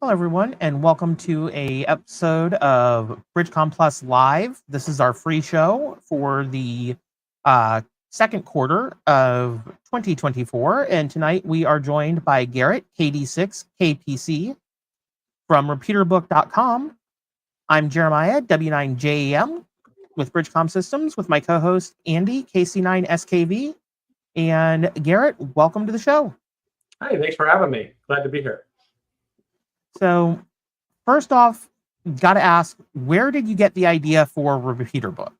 Hello, everyone, and welcome to a episode of BridgeCon Plus Live. This is our free show for the second quarter of 2024, and tonight we are joined by Garrett, KD6KPC, from Repeaterbook.com. I'm Jeremiah, W9JAM, with BridgeCom Systems, with my co-host Andy, KC9SKV, and Garrett, welcome to the show. Hi, thanks for having me. Glad to be here. So, first off, got to ask, where did you get the idea for Repeaterbook?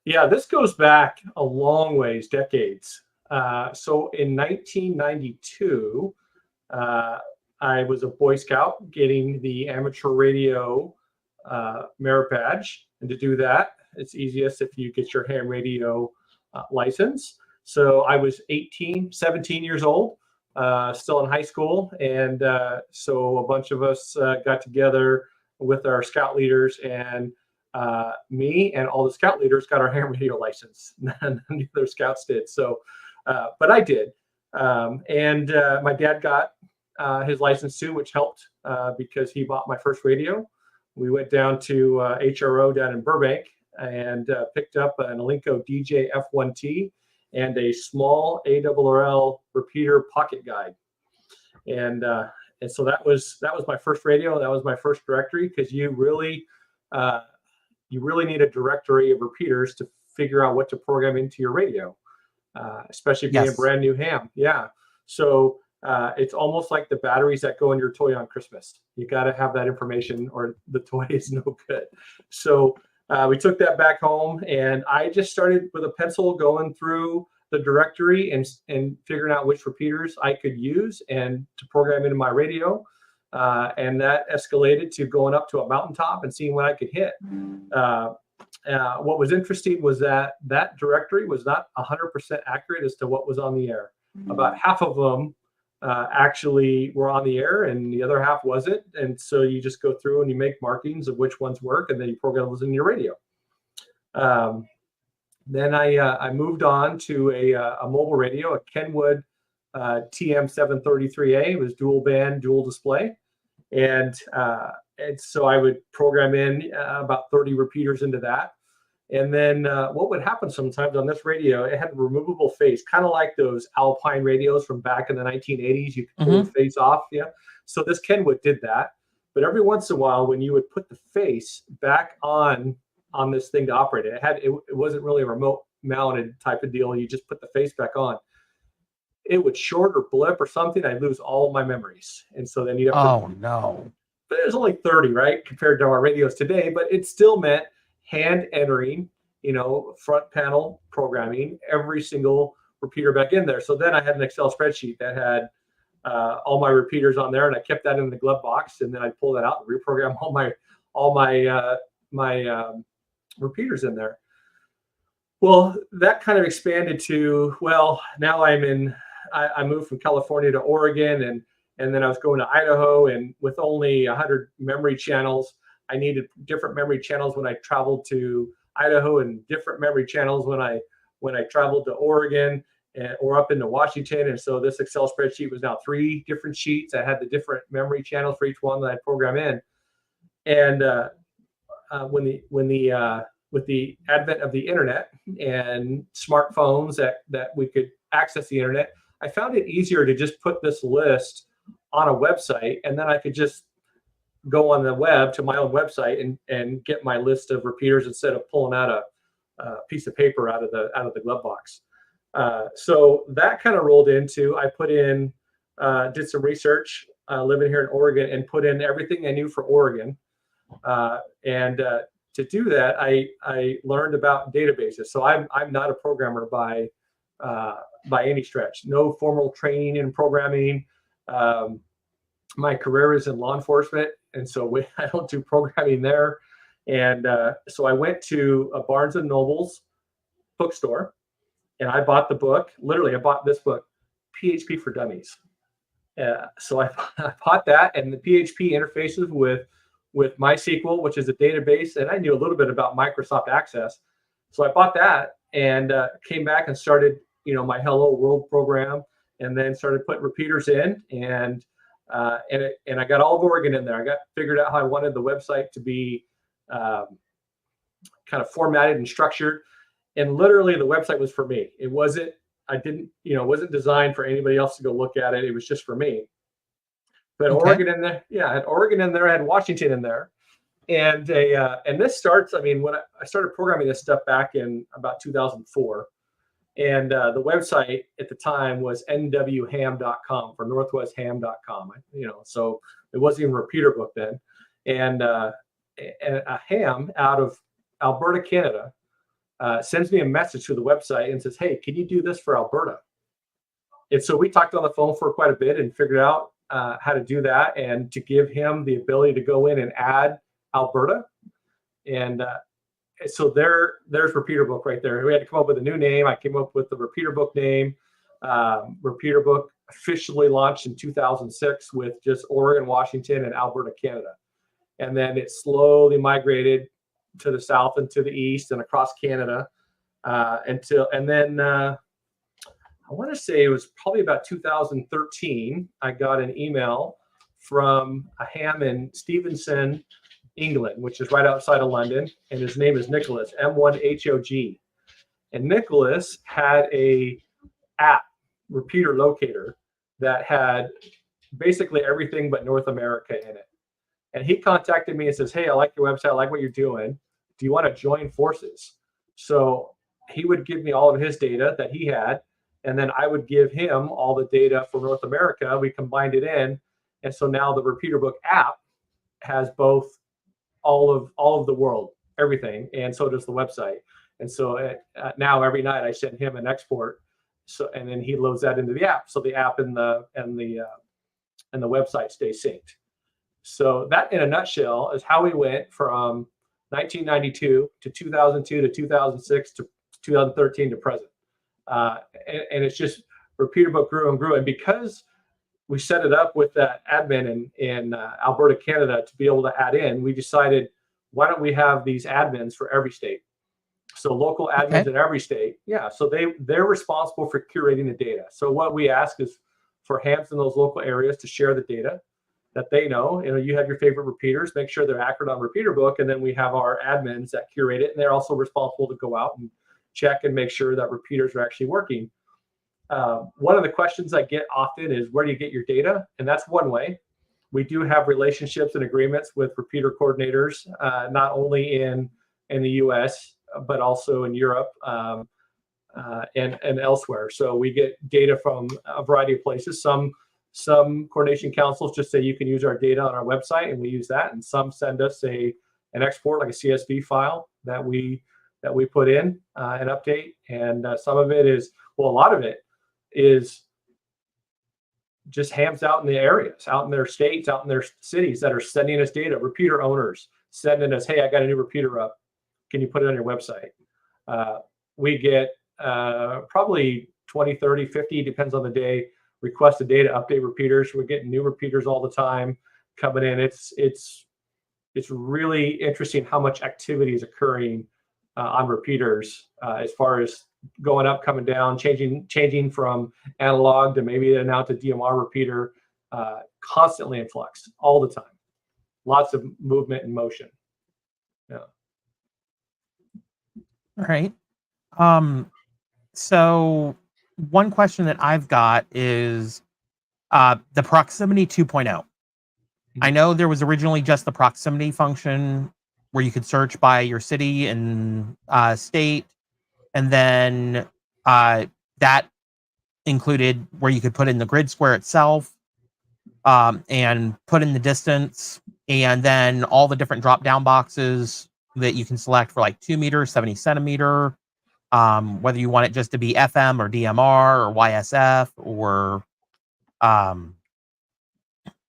Yeah, this goes back a long ways, decades. So in 1992, I was a Boy Scout getting the amateur radio merit badge. And to do that, it's easiest if you get your ham radio license. So I was 17 years old. Still in high school, and so a bunch of us got together with our scout leaders, and me and all the scout leaders got our ham radio license. None of the other scouts did. So, but I did, and my dad got his license too, which helped because he bought my first radio. We went down to HRO down in Burbank and picked up an Alinco DJ F1T and a small ARRL repeater pocket guide, and so that was my first radio. That was my first directory, because you really need a directory of repeaters to figure out what to program into your radio, especially if you have a brand new ham. Yeah, so it's almost like the batteries that go in your toy on Christmas. You got to have that information, or the toy is no good. So we took that back home, and I just started with a pencil going through the directory and figuring out which repeaters I could use and to program into my radio. And that escalated to going up to a mountaintop and seeing what I could hit. What was interesting was that directory was not 100% accurate as to what was on the air. About half of them actually were on the air, and the other half wasn't. And so you just go through and you make markings of which ones work, and then you program those in your radio. Then I moved on to a mobile radio, a Kenwood TM733A. It was dual band, dual display. And so I would program in about 30 repeaters into that. And then what would happen sometimes on this radio, it had a removable face, kind of like those Alpine radios from back in the 1980s. You could pull the face off. Yeah. So this Kenwood did that. But every once in a while, when you would put the face back on this thing to operate it, it wasn't really a remote mounted type of deal. You just put the face back on. It would short or blip or something. I'd lose all my memories. And so then you have to. Oh, no. But there's only 30, right, compared to our radios today. But it still meant hand entering, front panel programming every single repeater back in there. So then I had an Excel spreadsheet that had all my repeaters on there, and I kept that in the glove box, and then I'd pull that out and reprogram all my repeaters in there. Well, that kind of expanded to, now I moved from California to Oregon, and then I was going to Idaho, and with only 100 memory channels, I needed different memory channels when I traveled to Idaho, and different memory channels when I traveled to Oregon or up into Washington. And so this Excel spreadsheet was now 3 different sheets. I had the different memory channels for each one that I program in. And with the advent of the internet and smartphones that we could access the internet, I found it easier to just put this list on a website, and then I could just go on the web to my own website and get my list of repeaters instead of pulling out a piece of paper out of the glove box. So that kind of rolled into, I put in, did some research living here in Oregon, and put in everything I knew for Oregon. To do that, I learned about databases. So I'm not a programmer by any stretch. No formal training in programming. My career is in law enforcement, and so I don't do programming there. And so I went to a Barnes and Noble's bookstore, and I bought the book. Literally, I bought this book, PHP for Dummies. So I bought that, and the PHP interfaces with MySQL, which is a database, and I knew a little bit about Microsoft Access. So I bought that and came back and started, my Hello World program, and then started putting repeaters in. And and I got all of Oregon in there. I got figured out how I wanted the website to be kind of formatted and structured. And literally the website was for me. It wasn't designed for anybody else to go look at it. It was just for me. But Oregon in there. Yeah, I had Oregon in there. I had Washington in there. And this starts, I mean, when I started programming this stuff back in about 2004. And the website at the time was nwham.com for northwestham.com. So it wasn't even Repeaterbook then. And a ham out of Alberta, Canada, sends me a message to the website and says, "Hey, can you do this for Alberta?" And so we talked on the phone for quite a bit and figured out how to do that and to give him the ability to go in and add Alberta. And so there's Repeaterbook right there. We had to come up with a new name. I came up with the Repeaterbook name. Repeaterbook officially launched in 2006 with just Oregon, Washington, and Alberta, Canada. And then it slowly migrated to the south and to the east and across Canada and then I want to say it was probably about 2013. I got an email from a ham in Stevenson, England, which is right outside of London, and his name is Nicholas, M1HOG. And Nicholas had a app, repeater locator, that had basically everything but North America in it. And he contacted me and says, "Hey, I like your website. I like what you're doing. Do you want to join forces?" So he would give me all of his data that he had, and then I would give him all the data for North America. We combined it in, and so now the Repeaterbook app has both all of the world, everything, and so does the website. And so now every night I send him an export, and then he loads that into the app. So the app and the website stay synced. So that, in a nutshell, is how we went from 1992 to 2002 to 2006 to 2013 to present. And it's just Repeaterbook grew and grew. And because we set it up with that admin in Alberta, Canada, to be able to add in, we decided, why don't we have these admins for every state? So local admins in every state. Yeah. So they're responsible for curating the data. So what we ask is for hams in those local areas to share the data that they know. You have your favorite repeaters, make sure they're accurate on Repeaterbook, and then we have our admins that curate it, and they're also responsible to go out and check and make sure that repeaters are actually working. One of the questions I get often is, where do you get your data? And that's one way. We do have relationships and agreements with repeater coordinators, not only in the US, but also in Europe and elsewhere. So we get data from a variety of places. Some coordination councils just say you can use our data on our website, and we use that. And some send us an export, like a CSV file that we put in and update. And some of it is, well, a lot of it is just hams out in the areas, out in their states, out in their cities that are sending us data. Repeater owners sending us, "Hey, I got a new repeater up. Can you put it on your website?" We get probably 20, 30, 50, depends on the day, requested data update repeaters. We're getting new repeaters all the time coming in. It's really interesting how much activity is occurring on repeaters as far as going up, coming down, changing from analog to maybe now to DMR repeater, constantly in flux all the time. Lots of movement and motion. Yeah. All right. So one question that I've got is the Proximity 2.0. I know there was originally just the proximity function where you could search by your city and state, and then that included where you could put in the grid square itself and put in the distance, and then all the different drop-down boxes that you can select for like 2 meters, 70 centimeter, whether you want it just to be FM or DMR or YSF or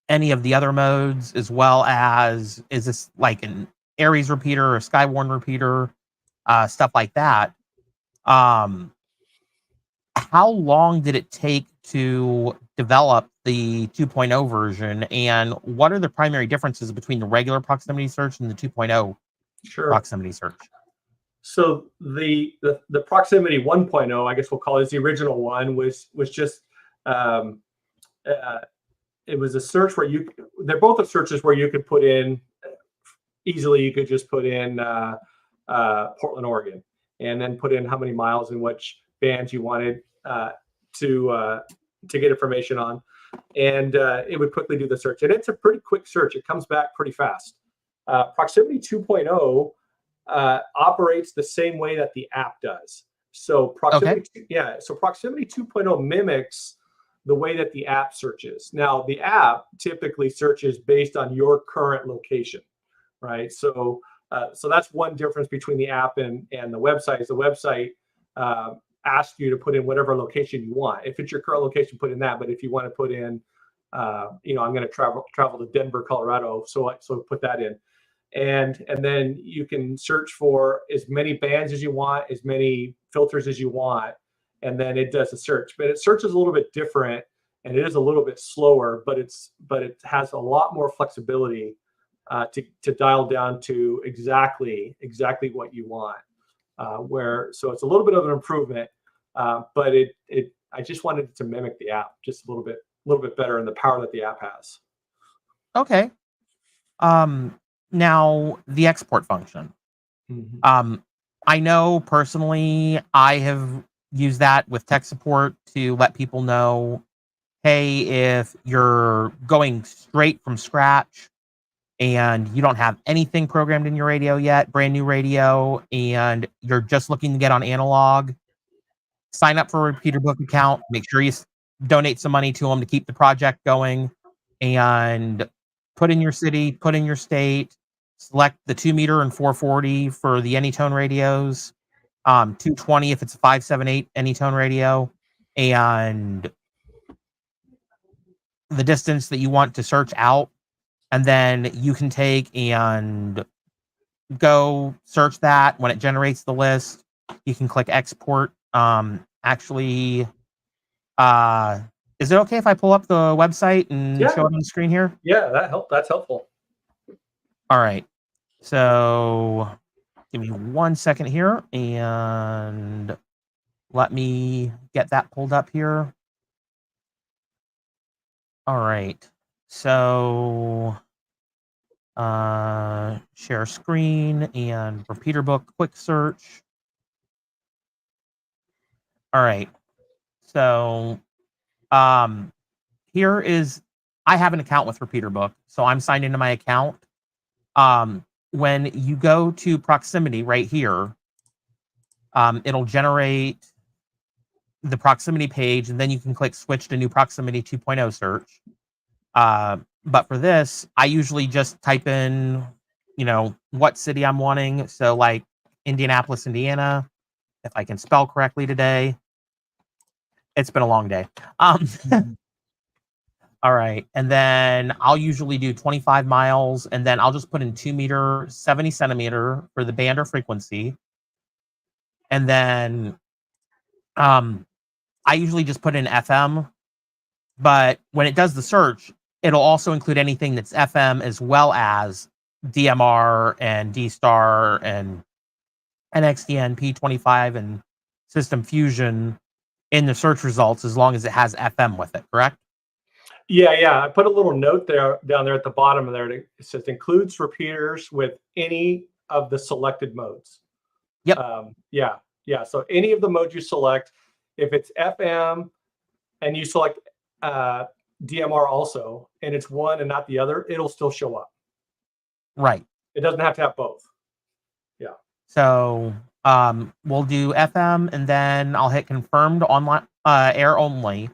any of the other modes, as well as, is this like an Aries repeater or Skywarn repeater, stuff like that. How long did it take to develop the 2.0 version, and what are the primary differences between the regular proximity search and the 2.0 proximity search? So the proximity 1.0, I guess we'll call it, the original one, was just it was a search where they're both searches where you could put in easily. You could just put in Portland, Oregon, and then put in how many miles and which bands you wanted to get information on, and it would quickly do the search. And it's a pretty quick search. It comes back pretty fast. Proximity 2.0 operates the same way that the app does. So Proximity 2.0 mimics the way that the app searches. Now, the app typically searches based on your current location, right? So that's one difference between the app and the website. Is the website asks you to put in whatever location you want. If it's your current location, put in that. But if you want to put in, I'm going to travel to Denver, Colorado, so put that in. And then you can search for as many bands as you want, as many filters as you want, and then it does a search. But it searches a little bit different, and it is a little bit slower, but it has a lot more flexibility to dial down to exactly what you want. So it's a little bit of an improvement, but I just wanted it to mimic the app just a little bit better, and the power that the app has. Okay. Now the export function. Mm-hmm. I know personally I have used that with tech support to let people know, hey, if you're going straight from scratch and you don't have anything programmed in your radio yet, brand new radio, and you're just looking to get on analog, sign up for a Repeaterbook account, make sure you donate some money to them to keep the project going, and put in your city, put in your state, select the 2 meter and 440 for the AnyTone radios, 220 if it's a 578 AnyTone radio, and the distance that you want to search out. And then you can take and go search that. When it generates the list, you can click export. Actually, is it okay if I pull up the website and show it on the screen here? Yeah, that's helpful. All right. So give me 1 second here and let me get that pulled up here. All right. So share screen and Repeaterbook quick search. All right. So here is, I have an account with Repeaterbook, so I'm signed into my account. When you go to proximity right here, it'll generate the proximity page, and then you can click switch to new proximity 2.0 search. But for this, I usually just type in, what city I'm wanting. So like Indianapolis, Indiana, if I can spell correctly today. It's been a long day. All right. And then I'll usually do 25 miles, and then I'll just put in 2 meter, 70 centimeter for the band or frequency. And then I usually just put in FM, but when it does the search, it'll also include anything that's FM as well as DMR and D-Star and NXDN, P25 and System Fusion in the search results, as long as it has FM with it, correct? Yeah. I put a little note down there at the bottom of there. It says includes repeaters with any of the selected modes. Yep. Yeah. So any of the modes you select, if it's FM and you select DMR also, and it's one and not the other, it'll still show up. Right. It doesn't have to have both. Yeah. So we'll do FM, and then I'll hit confirmed online air only.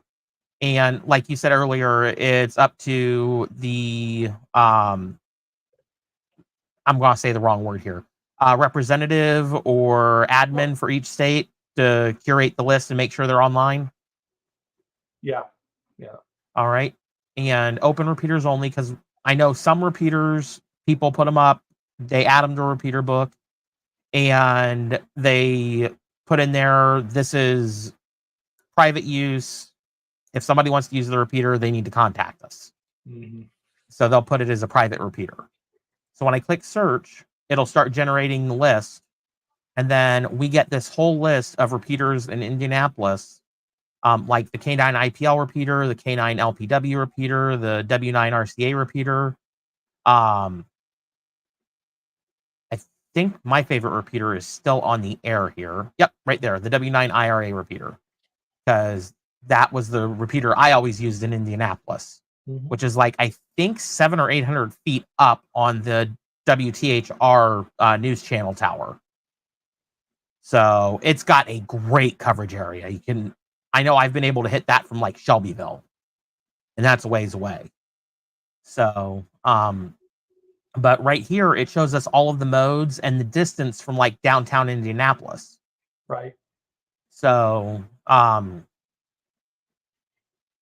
And like you said earlier, it's up to the I'm going to say the wrong word here, representative or admin for each state to curate the list and make sure they're online. Yeah. All right. And open repeaters only, because I know some repeaters, people put them up, they add them to a repeater book, and they put in there, this is private use. If somebody wants to use the repeater, they need to contact us. Mm-hmm. So they'll put it as a private repeater. So when I click search, it'll start generating the list. And then we get this whole list of repeaters in Indianapolis. like the K9 IPL repeater, the K9 LPW repeater, the W9 RCA repeater. I think my favorite repeater is still on the air here. Yep, right there, the W9 IRA repeater, because that was the repeater I always used in Indianapolis, which is like, I think 700 or 800 feet up on the WTHR news channel tower. So it's got a great coverage area. I know I've been able to hit that from like Shelbyville, and that's a ways away. So, but right here, it shows us all of the modes and the distance from like downtown Indianapolis. Right. So,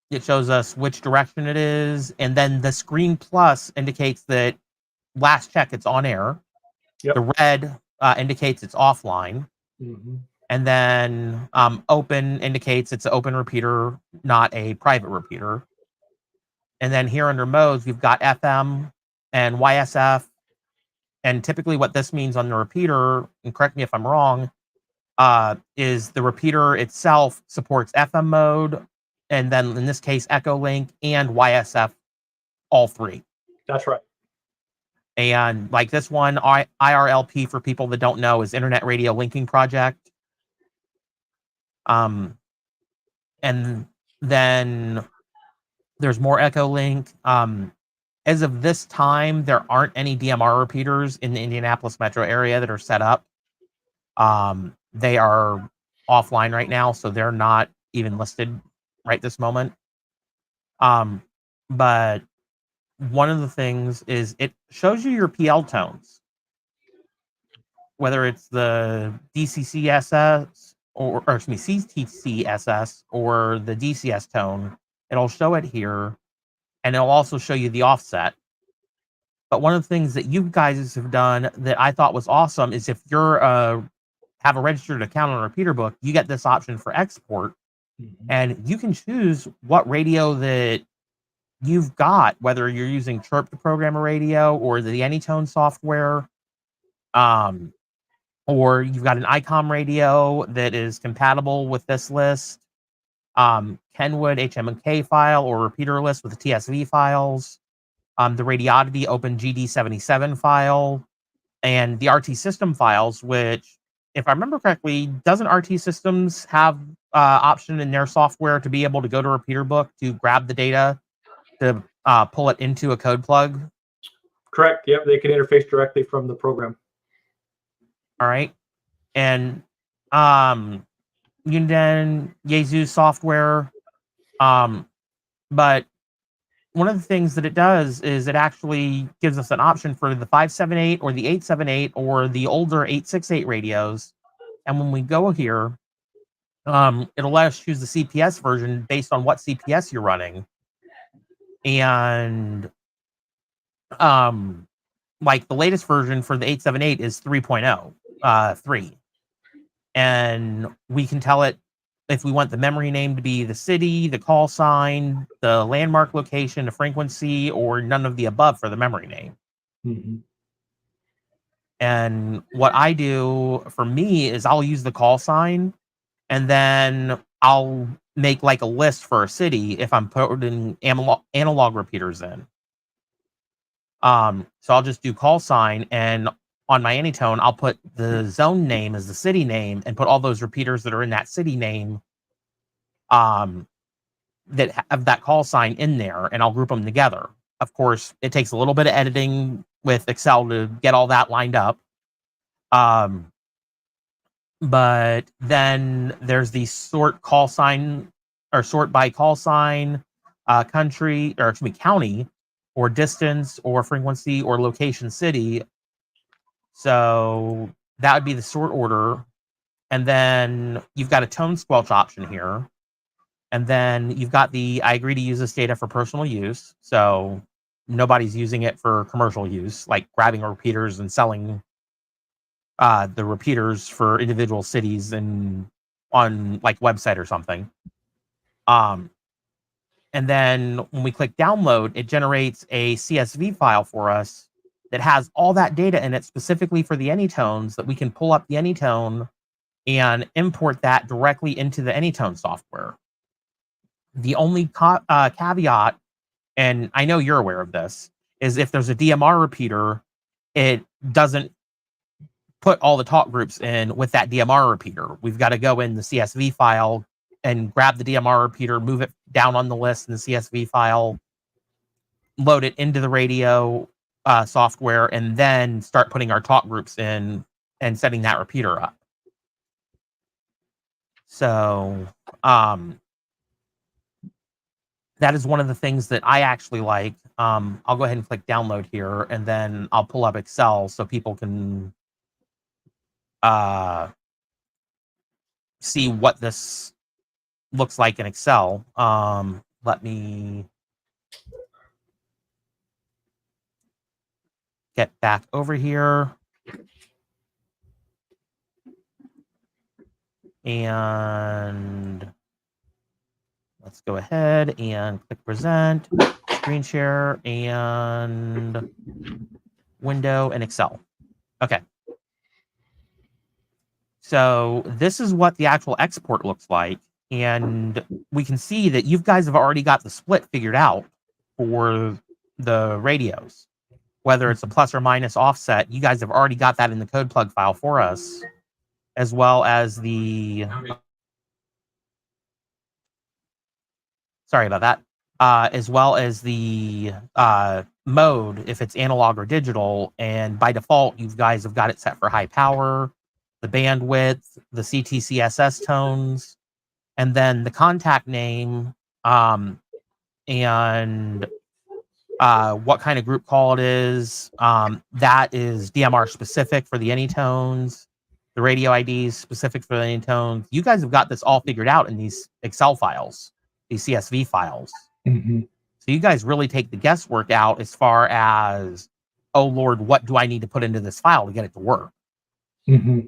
it shows us which direction it is. And then the screen plus indicates that last check, it's on air. Yep. The red indicates it's offline. And then open indicates it's an open repeater, not a private repeater. And then here under modes, we've got FM and YSF. And typically what this means on the repeater, and correct me if I'm wrong, is the repeater itself supports FM mode, and then in this case, Echo Link and YSF, all three. That's right. And like this one, IRLP, for people that don't know, is Internet Radio Linking Project. And then there's more Echo Link. As of this time, there aren't any DMR repeaters in the Indianapolis metro area that are set up. They are offline right now, so they're not even listed right this moment. But one of the things is it shows you your PL tones, whether it's the DCCSS or excuse me, CTCSS or the DCS tone. It'll show it here, and it'll also show you the offset. But one of the things that you guys have done that I thought was awesome is if you're have a registered account on Repeaterbook, you get this option for export, and you can choose what radio that you've got, whether you're using Chirp to program a radio or the AnyTone software, or you've got an ICOM radio that is compatible with this list, Kenwood HMK file or repeater list with the TSV files, the Radiodity Open GD77 file, and the RT System files, which, if I remember correctly, doesn't RT Systems have option in their software to be able to go to Repeaterbook to grab the data to pull it into a code plug? Correct. Yep, they can interface directly from the program. All right. And Yunden, Yaesu software. But one of the things that it does is it actually gives us an option for the 578 or the 878 or the older 868 radios. And when we go here, it'll let us choose the CPS version based on what CPS you're running. And like the latest version for the 878 is 3.0, 3. And we can tell it if we want the memory name to be the city, the call sign, the landmark location, the frequency, or none of the above for the memory name. And what I do for me is I'll use the call sign, and then I'll make like a list for a city if I'm putting analog repeaters in. So I'll just do call sign, and on my AnyTone, I'll put the zone name as the city name and put all those repeaters that are in that city name that have that call sign in there, and I'll group them together. Of course, it takes a little bit of editing with Excel to get all that lined up. But then there's the sort call sign or sort by call sign, country, or excuse me, county, or distance, or frequency, or location city. So that would be the sort order. And then you've got a tone squelch option here. And then you've got the I agree to use this data for personal use. So nobody's using it for commercial use, like grabbing repeaters and selling the repeaters for individual cities and on like website or something. And then when we click download, it generates a CSV file for us that has all that data in it specifically for the AnyTones, that we can pull up the AnyTone and import that directly into the AnyTone software. The only caveat, and I know you're aware of this, is if there's a DMR repeater, it doesn't put all the talk groups in with that DMR repeater. We've got to go in the CSV file and grab the DMR repeater, move it down on the list in the CSV file, load it into the radio software, and then start putting our talk groups in and setting that repeater up. So that is one of the things that I actually like. I'll go ahead and click download here, and then I'll pull up Excel so people can see what this looks like in Excel. Let me get back over here. And let's go ahead and click present, screen share, and window and Excel. Okay. So this is what the actual export looks like. And we can see that you guys have already got the split figured out for the radios. Whether it's a plus or minus offset, you guys have already got that in the code plug file for us, as well as the... Sorry about that. As well as the mode, if it's analog or digital. And by default, you guys have got it set for high power, the bandwidth, the CTCSS tones, and then the contact name, and what kind of group call it is. That is DMR specific for the AnyTones. The radio IDs specific for the AnyTones. You guys have got this all figured out in these Excel files, these CSV files. Mm-hmm. So you guys really take the guesswork out as far as, oh Lord, what do I need to put into this file to get it to work? Mm-hmm.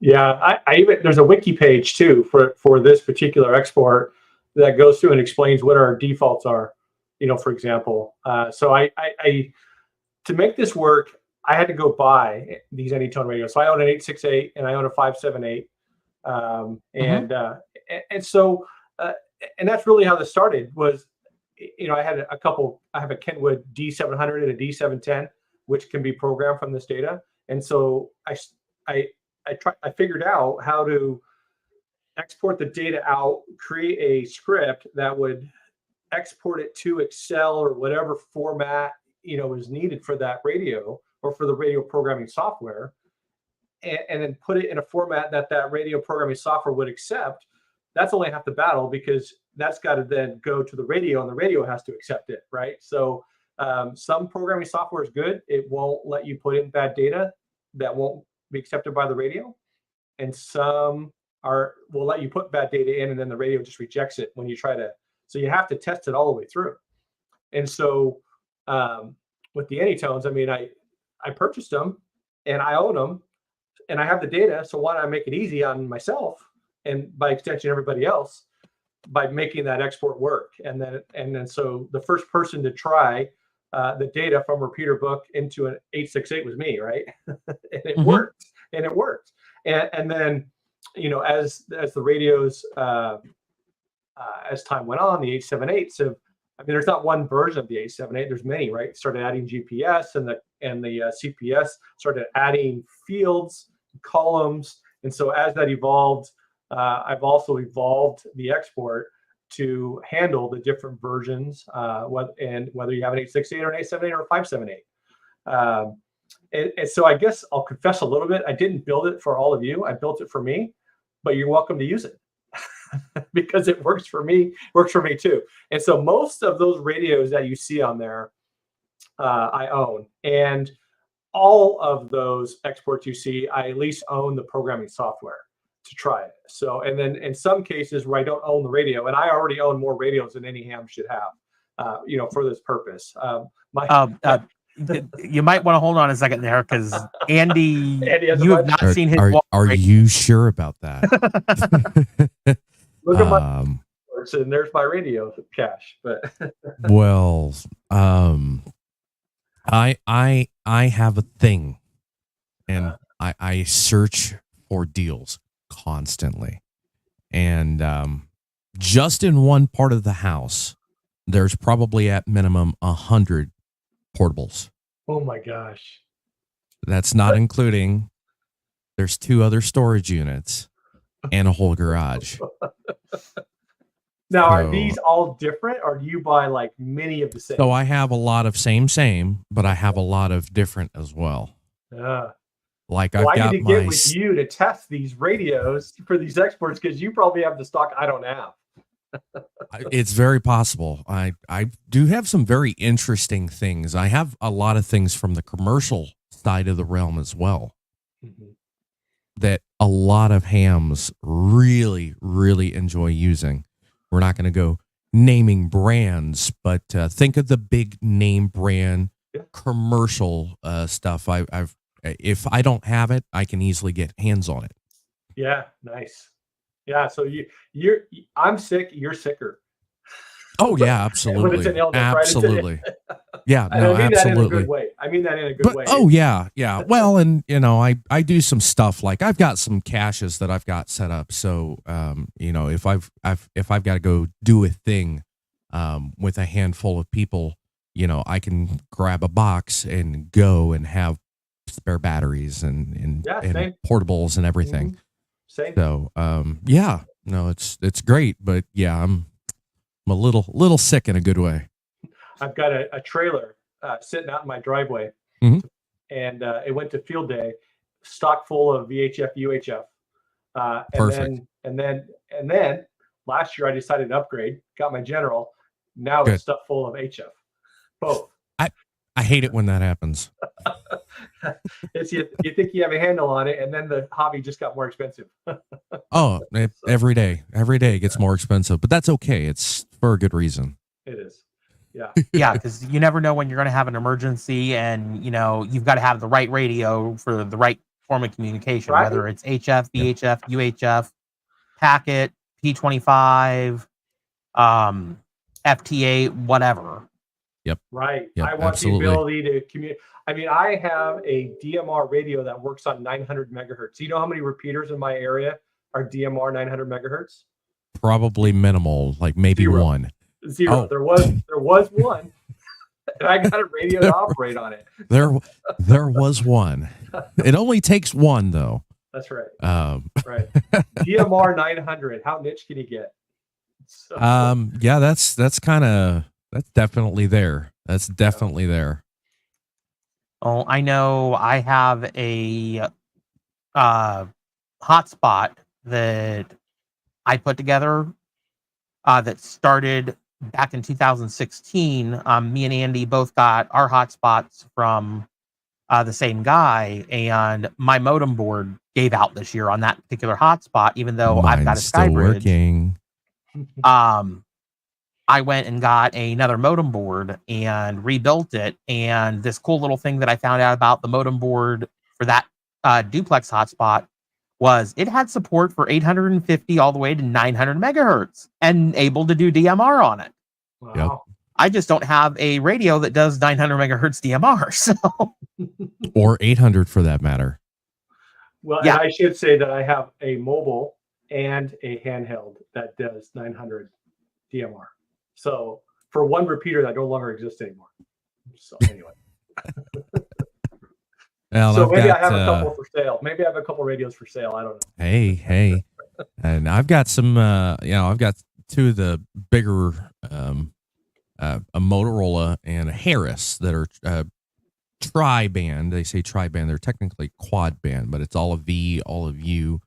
Yeah, I even, there's a wiki page too for this particular export that goes through and explains what our defaults are. For example, so I to make this work, I had to go buy these AnyTone radios. So I own an 868 and I own a 578, and so and that's really how this started. Was I had a couple. I have a Kenwood D700 and a D710, which can be programmed from this data, and so I figured out how to export the data out, create a script that would export it to Excel or whatever format is needed for that radio or for the radio programming software, and then put it in a format that radio programming software would accept. That's only half the battle, because that's got to then go to the radio, and the radio has to accept it, right? So some programming software is good. It won't let you put in bad data that won't be accepted by the radio, and some will let you put bad data in, and then the radio just rejects it when you try to. So you have to test it all the way through. And so with the AnyTones, I mean, I purchased them and I own them and I have the data. So why not make it easy on myself and by extension everybody else by making that export work? And then so the first person to try the data from Repeaterbook into an 868 was me, right? And it worked. And it worked. And then as the radios as time went on, the 878s have, there's not one version of the 878. There's many, right? Started adding GPS, and the CPS started adding fields, columns, and so as that evolved, I've also evolved the export to handle the different versions, whether you have an 868 or an 878 or a 578. And so I guess I'll confess a little bit. I didn't build it for all of you. I built it for me, but you're welcome to use it. Because it works for me too. And so most of those radios that you see on there, I own, and all of those exports you see, I at least own the programming software to try it. So, and then in some cases where I don't own the radio, and I already own more radios than any ham should have, for this purpose. You might want to hold on a second there, because Andy, you have not seen his. Are you sure about that? Look at my and there's my radio cache. But well, I have a thing, and I search for deals constantly, and just in one part of the house, there's probably at minimum 100 portables. Oh my gosh. That's not including, there's 2 other storage units and a whole garage. Now, are So- these all different, or do you buy like many of the same? So I have a lot of same, but I have a lot of different as well. Like Well, I've I got need to my, get with you to test these radios for these exports, because you probably have the stock I don't have. it's very possible. I do have some very interesting things. I have a lot of things from the commercial side of the realm as well Mhm. that a lot of hams really, really enjoy using. We're not going to go naming brands, but think of the big name brand Yeah. commercial stuff. If I don't have it, I can easily get hands on it. Yeah, nice. Yeah, so I'm sick, you're sicker. Oh yeah, When it's absolutely, an illness, right? It's an- absolutely. Yeah, And no, I mean that in a absolutely. good way. I mean that in a good But way. oh yeah. Well, and you know, I do some stuff like I've got some caches that I've got set up. So you know, if I've got to go do a thing with a handful of people, you know, I can grab a box and go and have spare batteries and same. portables and everything. Mhm. Same. So yeah, no, it's great, but yeah, I'm a little sick in a good way. I've got a trailer sitting out in my driveway, Mhm. and it went to field day, stock full of VHF, UHF, Perfect. and then last year I decided to upgrade, got my General. Now Good. it's stuck full of HF, both. I hate it when that happens. It's you think you have a handle on it, and then the hobby just got more expensive. Oh, every day it gets more expensive, but that's okay. It's for a good reason. It is. Yeah. Yeah, because you never know when you're going to have an emergency, and you know you've got to have the right radio for the right form of communication, Right. whether it's HF, VHF, UHF, packet, P25, FT8, whatever. Right. Yep, I want absolutely. the ability to communicate. I mean, I have a DMR radio that works on 900 megahertz. You know how many repeaters in my area are DMR 900 megahertz? Probably minimal, like maybe 0. one. 0. Oh. There was one, and I got a radio to operate on it. There was one. It only takes one though. That's right. Right. DMR 900. How niche can you get? So, Yeah, that's definitely there. That's definitely there. Oh, I know I have a hotspot that I put together that started back in 2016. Me and Andy both got our hotspots from the same guy, and my modem board gave out this year on that particular hotspot, even though I've got a Mine's still SkyBridge. working. I went and got another modem board and rebuilt it. And this cool little thing that I found out about the modem board for that duplex hotspot was it had support for 850 all the way to 900 megahertz and able to do DMR on it. wow. I just don't have a radio that does 900 megahertz DMR. So Or 800 for that matter. Well, Yeah. and I should say that I have a mobile and a handheld that does 900 DMR. So for one repeater that no longer exists anymore. So anyway, Well, so I've maybe got, I have a couple for sale. Maybe I have a couple radios for sale. I don't know. Hey, and I've got some. I've got 2 of the bigger, a Motorola and a Harris that are tri-band. They say tri-band. They're technically quad band, but it's all of V, all of U,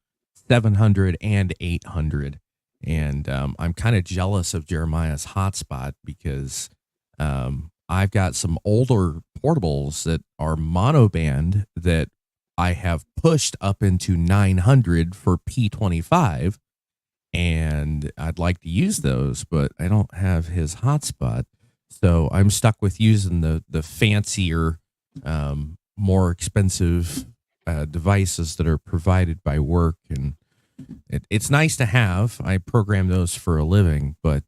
700 and 800. And I'm kind of jealous of Jeremiah's hotspot because I've got some older portables that are monoband that I have pushed up into 900 for P25, and I'd like to use those, but I don't have his hotspot. So I'm stuck with using the fancier, more expensive devices that are provided by work, and it's nice to have. I program those for a living, but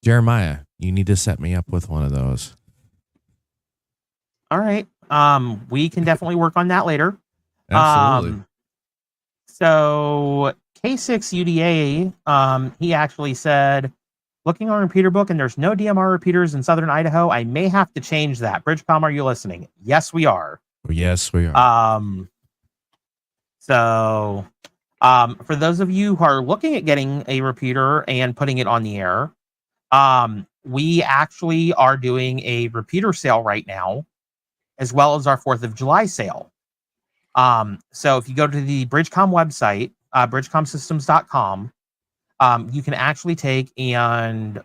Jeremiah, you need to set me up with one of those. all right. We can definitely work on that later. Absolutely. So K6UDA, he actually said, looking on Repeaterbook and there's no DMR repeaters in Southern Idaho. I may have to change that. Bridgecom, are you listening? Yes, we are. Yes, we are. So for those of you who are looking at getting a repeater and putting it on the air, we actually are doing a repeater sale right now, as well as our 4th of July sale. So if you go to the Bridgecom website, bridgecomsystems.com, you can actually take and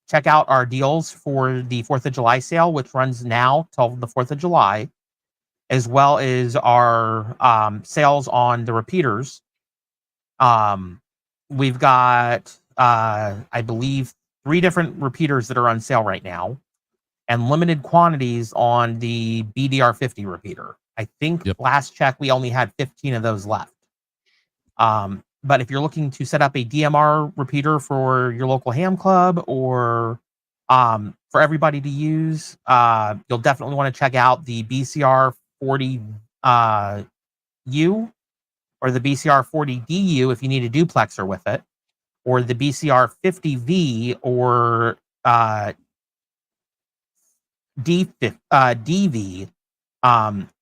check out our deals for the 4th of July sale, which runs now till the 4th of July, as well as our sales on the repeaters. We've got, I believe, 3 different repeaters that are on sale right now, and limited quantities on the BDR50 repeater. I think last check, we only had 15 of those left. But if you're looking to set up a DMR repeater for your local ham club or for everybody to use, you'll definitely want to check out the BCR40U or the BCR40DU if you need a duplexer with it, or the BCR50V or DV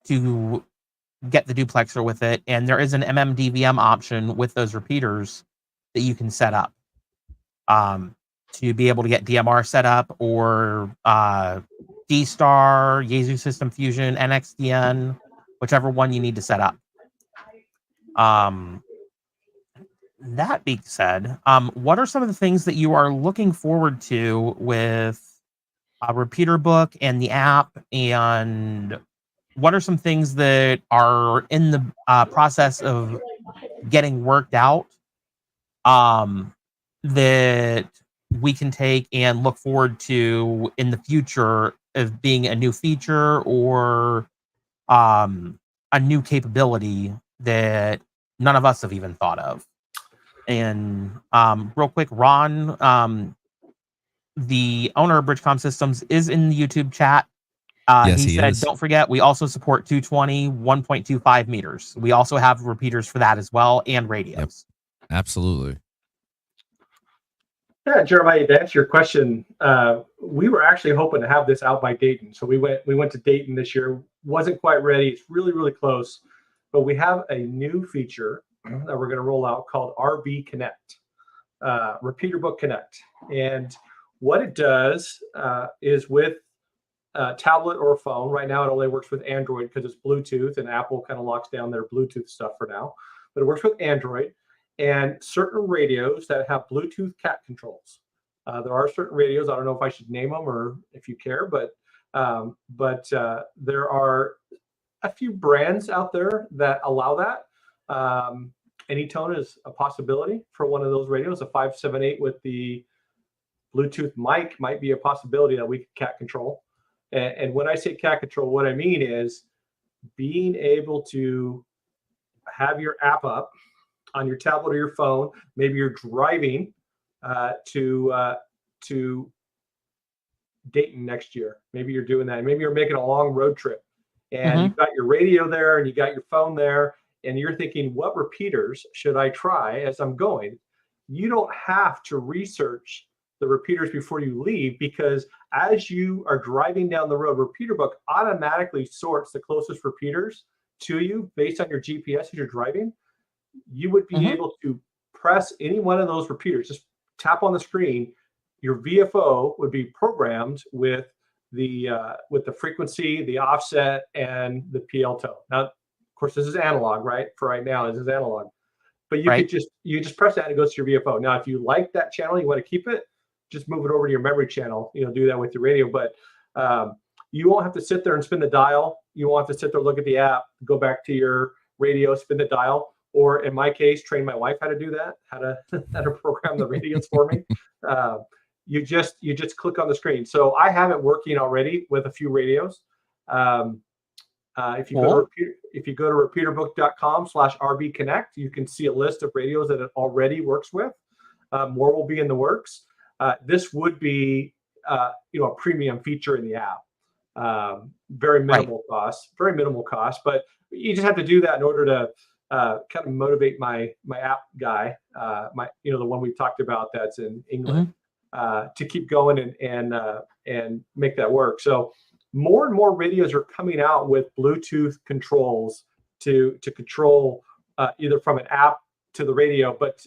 to get the duplexer with it. And there is an MMDVM option with those repeaters that you can set up to be able to get DMR set up, or D-Star, Yaesu System Fusion, NXDN, whichever one you need to set up. That being said, what are some of the things that you are looking forward to with Repeaterbook and the app, and what are some things that are in the process of getting worked out that we can take and look forward to in the future of being a new feature or a new capability that none of us have even thought of? And real quick, Ron, the owner of Bridgecom Systems, is in the YouTube chat. Yes, he said, is. don't forget, we also support 220, 1.25 meters. We also have repeaters for that as well, and radios. Yep. Absolutely. Yeah, Jeremiah, to answer your question, we were actually hoping to have this out by Dayton. So we went to Dayton this year. Wasn't quite ready. It's really, really close. But we have a new feature that we're going to roll out called RB Connect, Repeaterbook Connect. And what it does is with a tablet or a phone. Right now, it only works with Android because it's Bluetooth, and Apple kind of locks down their Bluetooth stuff for now. But it works with Android and certain radios that have Bluetooth cat controls. There are certain radios. I don't know if I should name them or if you care, but there are a few brands out there that allow that. AnyTone is a possibility for one of those radios. A 578 with the Bluetooth mic might be a possibility that we could cat control. And when I say cat control, what I mean is being able to have your app up on your tablet or your phone. Maybe you're driving to Dayton next year. Maybe you're doing that. Maybe you're making a long road trip, and you've got your radio there and you got your phone there, and you're thinking, what repeaters should I try as I'm going? You don't have to research the repeaters before you leave, because as you are driving down the road, Repeaterbook automatically sorts the closest repeaters to you based on your GPS as you're driving. You would be able to press any one of those repeaters, just tap on the screen. Your VFO would be programmed with the frequency, the offset, and the PL tone. Now, of course, this is analog, right? For right now, this is analog. But you could just press that and it goes to your VFO. Now, if you like that channel, you want to keep it, just move it over to your memory channel. Do that with your radio. But you won't have to sit there and spin the dial. You won't have to sit there, look at the app, go back to your radio, spin the dial. Or in my case, train my wife how to do that, how to program the radios for me. You just click on the screen. So I have it working already with a few radios. If you go to repeaterbook.com/rbconnect, you can see a list of radios that it already works with. More will be in the works. This would be a premium feature in the app. Very minimal cost, but you just have to do that in order kind of motivate my app guy, the one we talked about that's in England, to keep going and make that work. So more and more radios are coming out with Bluetooth controls to control either from an app to the radio. But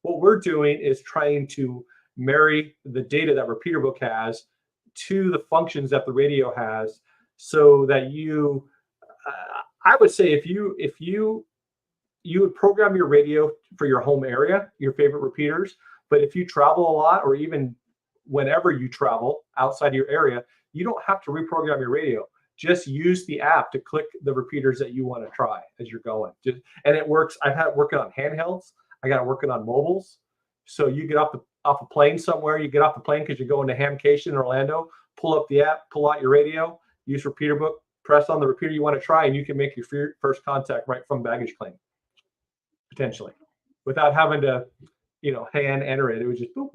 what we're doing is trying to marry the data that Repeaterbook has to the functions that the radio has, so that I would say if you would program your radio for your home area, your favorite repeaters, but if you travel a lot, or even whenever you travel outside of your area, you don't have to reprogram your radio. Just use the app to click the repeaters that you want to try as you're going. And it works. I've had it working on handhelds. I got it working on mobiles. So you get off a plane somewhere, you get off the plane because you're going to Hamcation in Orlando, pull up the app, pull out your radio, use Repeaterbook, press on the repeater you want to try, and you can make your first contact right from baggage claim, potentially, without having to, hand enter it. It was just boom,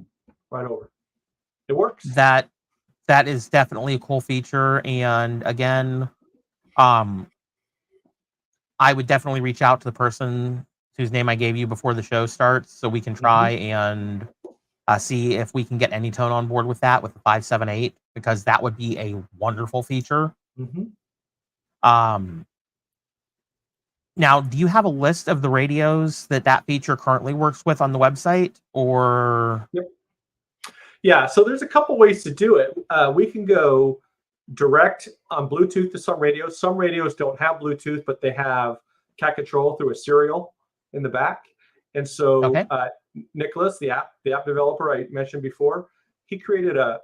right over. It works. That is definitely a cool feature. And again, I would definitely reach out to the person whose name I gave you before the show starts, so we can try and see if we can get AnyTone on board with that, with the 578, because that would be a wonderful feature. Now, do you have a list of the radios that feature currently works with on the website, or? Yep. Yeah, so there's a couple ways to do it. We can go direct on Bluetooth to some radios. Some radios don't have Bluetooth, but they have cat control through a serial in the back. And so Nicholas, the app developer I mentioned before, he created a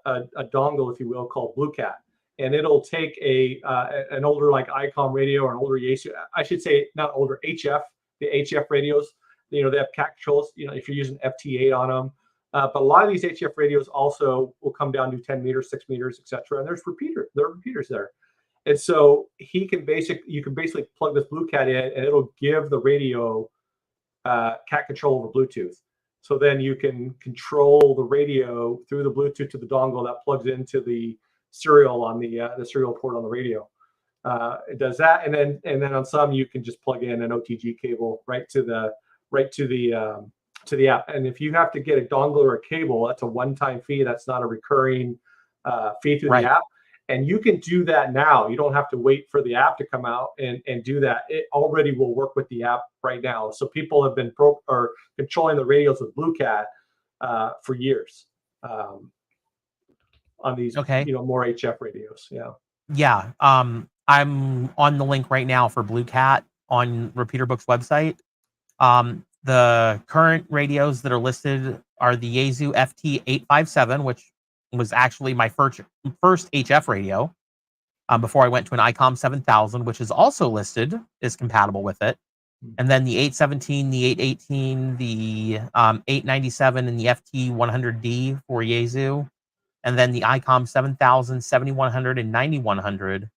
dongle, if you will, called BlueCat. And it'll take an older like ICOM radio, or an older Yaesu, I should say not older, HF, the HF radios. They have cat controls, if you're using FT8 on them. But a lot of these HF radios also will come down to 10 meters, 6 meters, etc. And there are repeaters there. And so you can basically plug this BlueCat in, and it'll give the radio cat control over Bluetooth. So then you can control the radio through the Bluetooth to the dongle that plugs into the serial on the serial port on the radio. It does that, and then on some you can just plug in an OTG cable right to the app. And if you have to get a dongle or a cable, that's a one-time fee. That's not a recurring fee through the app. And you can do that now. You don't have to wait for the app to come out and do that. It already will work with the app right now. So people have been controlling the radios with BlueCat for years on these more HF radios. Yeah. I'm on the link right now for BlueCat on Repeaterbook's website. The current radios that are listed are the Yaesu FT857, which was actually my first HF radio before I went to an ICOM 7000, which is also listed as compatible with it. And then the 817, the 818, the 897, and the FT100D for Yaesu. And then the ICOM 7000, 7100, and 9100.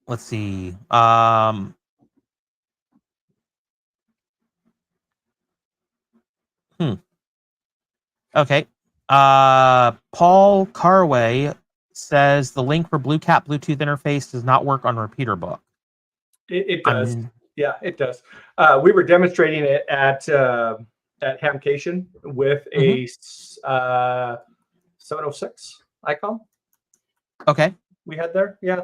Let's see. Okay. Paul Carway says the link for BlueCat Bluetooth interface does not work on Repeaterbook. It does. Yeah, it does. We were demonstrating it at Hamcation with a 706 ICOM. Okay. We had there. Yeah.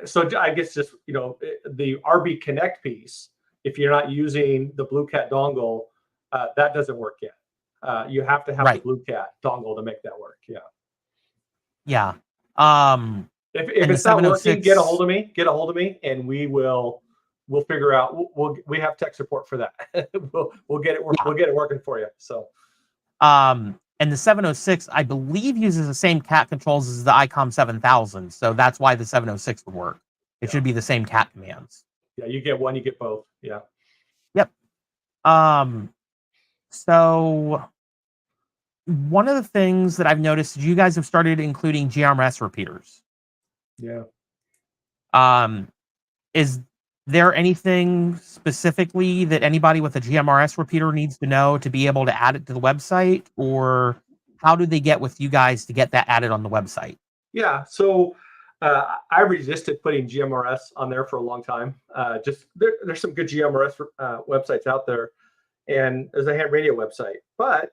So I guess just the RB Connect piece, if you're not using the BlueCat dongle, that doesn't work yet. You have to have the BlueCat dongle to make that work. Yeah. If it's not working, get a hold of me, and we'll figure out. We have tech support for that. we'll get it. We'll get it working for you. So. And the 706, I believe, uses the same cat controls as the ICOM 7000, so that's why the 706 would work. It should be the same cat commands. Yeah, you get one, you get both. Yeah. Yep. So one of the things that I've noticed is you guys have started including GMRS repeaters. Yeah. Is there anything specifically that anybody with a GMRS repeater needs to know to be able to add it to the website, or how do they get with you guys to get that added on the website? Yeah, so I resisted putting GMRS on there for a long time. Just there's some good GMRS websites out there, and there's a ham radio website, but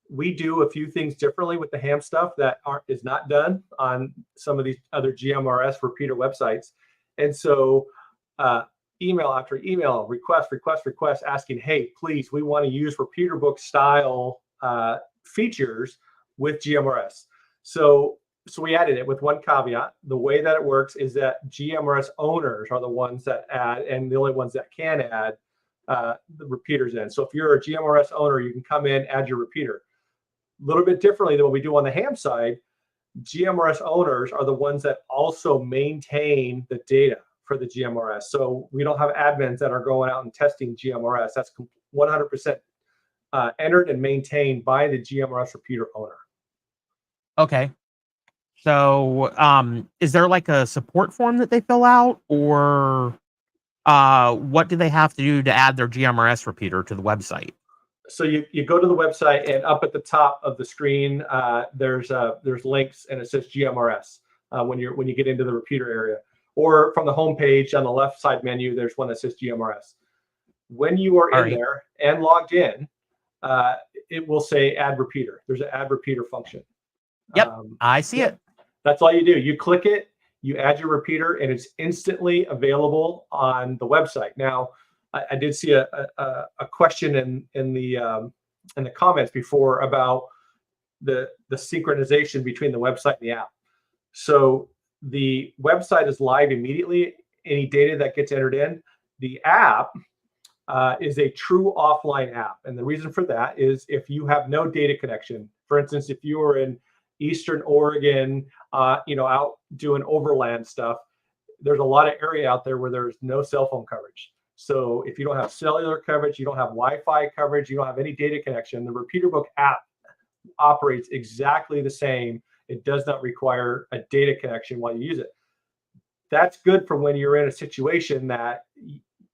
we do a few things differently with the ham stuff that is not done on some of these other GMRS repeater websites. And so email after email, request asking, hey, please, we want to use Repeaterbook style features with GMRS. So we added it with one caveat. The way that it works is that GMRS owners are the ones that add, and the only ones that can add the repeaters in. So if you're a GMRS owner, you can come in, add your repeater. A little bit differently than what we do on the ham side, GMRS owners are the ones that also maintain the data for the GMRS. So we don't have admins that are going out and testing GMRS. That's 100% entered and maintained by the GMRS repeater owner. Okay. So is there like a support form that they fill out, or what do they have to do to add their GMRS repeater to the website? So you go to the website, and up at the top of the screen, there's links, and it says GMRS when you get into the repeater area. Or from the home page on the left side menu, there's one that says GMRS. When you are in there and logged in, it will say add repeater. There's an add repeater function. Yep, I see it. That's all you do. You click it, you add your repeater, and it's instantly available on the website. Now, I did see a question in the comments before about the synchronization between the website and the app. So the website is live immediately. Any data that gets entered in, the app is a true offline app, and the reason for that is if you have no data connection. For instance, if you are in Eastern Oregon, out doing overland stuff, there's a lot of area out there where there's no cell phone coverage. So if you don't have cellular coverage, you don't have Wi-Fi coverage, you don't have any data connection, the Repeaterbook app operates exactly the same. It does not require a data connection while you use it. That's good for when you're in a situation that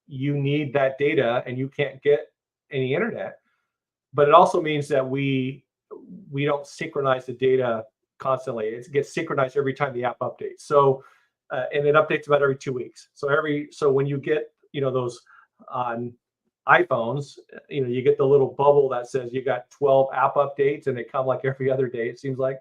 you need that data and you can't get any internet. But it also means that we don't synchronize the data constantly. It gets synchronized every time the app updates. So and it updates about every 2 weeks. So when you get those on iPhones, you get the little bubble that says you got 12 app updates, and they come like every other day, it seems like.